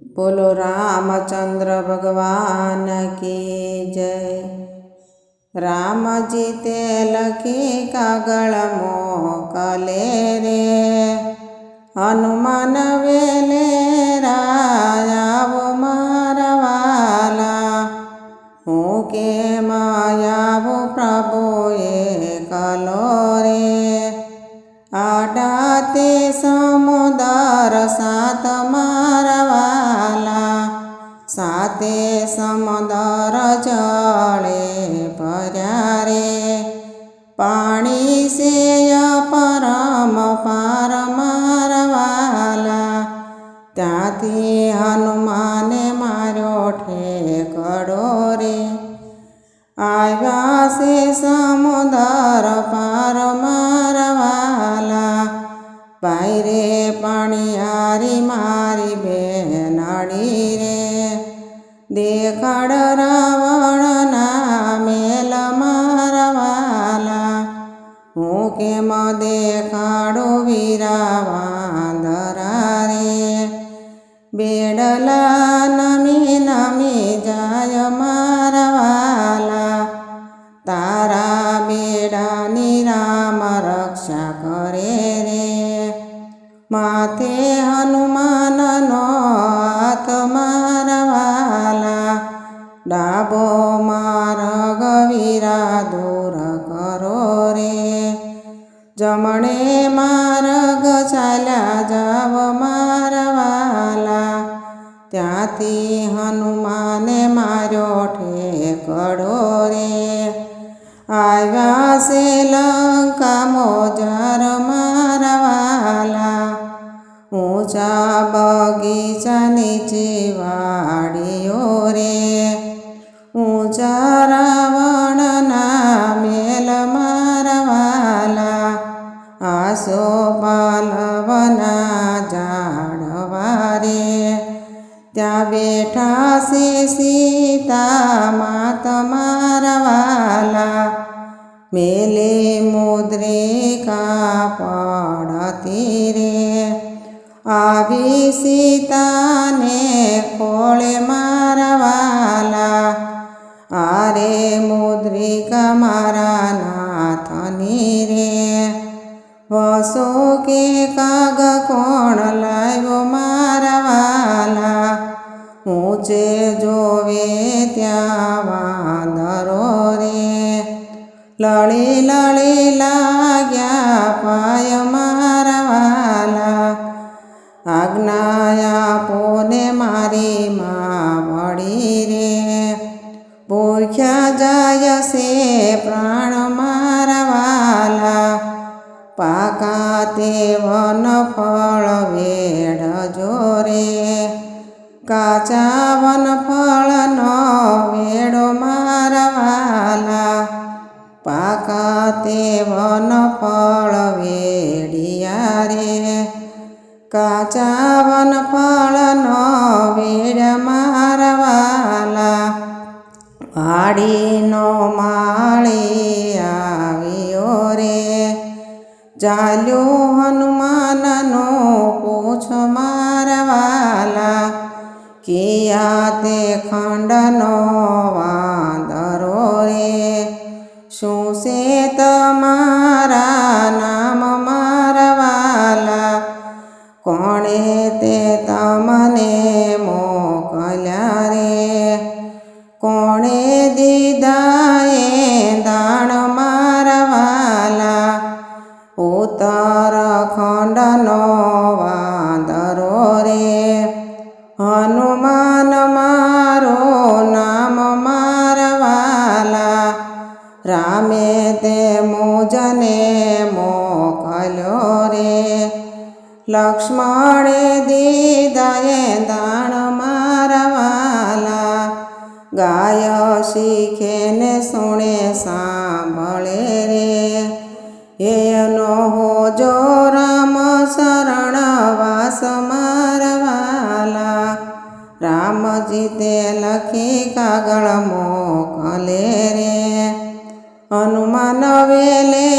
बोलो रामचंद्र भगवान की जय। राम जी ते लखी कागळ मोकले रे, हनुमान वेले रायावो मारा वाला। हूँ के मायावो प्रभु एकलो रे, आडाते समुदर सात मारा वाला। साते समुदर जले पर्या रे, पाणी से परम पार मारा वाला। त्याथी हनुमाने मार्यो ठेकड़ो रे, आव्या से समुदर पार मारा वाला। बायरे पाणियारी मारी बेनड़ी रे, देखाड़ रावण ना मेल मारा वाला। हूँ केम देखाड़ो वीरा वांदरा रे, बेडला नमी नमी जाय मारा वाला। तारा बेडानी राम रक्षा करे रे, माथे हनुमान नो हाथ मारा वाला। डाबो मार्ग वीरा दूर करो रे, जमणे मार्ग चाल्या जाव मारा वाला। त्याथी हनुमाने मार्यो ठेकड़ो रे, आव्या से लंका मोजार मारा वाला। ऊंचा बगीचा नीचे वाड़ियो रे, ऊंचा रावण ना मेल मारा वाला। आसो पालवना झाड़वा रे, त्या बेठा से सीता मात मारा वाला। मेले मुद्रिका पड़ती रे, आवी सीता ने खोले मारा वाला। आरे मुद्रिका मारा नाथनी रे, वसो के काग कोण लायो मारा वाला। ऊंचे जोवे त्या वांदरो रे, लड़ी लड़ी लाग्या पाय मारा वाला। आज्ञाया पोने मारी मावड़ी रे, भूख्या जाय से प्राण मारा वाला। पाका ते वन फल वेड़ जोरे, काचा वन फल नो वेड़ो मारा वाला। पाका ते वन फल वेड़िया रे, काचा वन फल नो वेड़ मारा वाला। वाड़ी नो माळी आवियो रे, जाल्यो हनुमान नो पूछ मारा वाला। किया ते खंड नो वांदरो रे, शू से तमारा नाम मारा वाला। कोणे ते तमने मोकल्या रे, कोणे दीदाए दाण मारा वाला। उत्तराखंड नो वांदरो रे, हनुमान मारो नाम मारा वाला। रामे ते मुझने मोकल्यो रे, लक्ष्मणे दीदाए दाण मारा वाला। गाय सीखे ने सुने सांभळे रे, एनो हो जो राम शरण वास मारा वाला। राम जी ते लखी कागळ मोकले रे, हनुमान वेले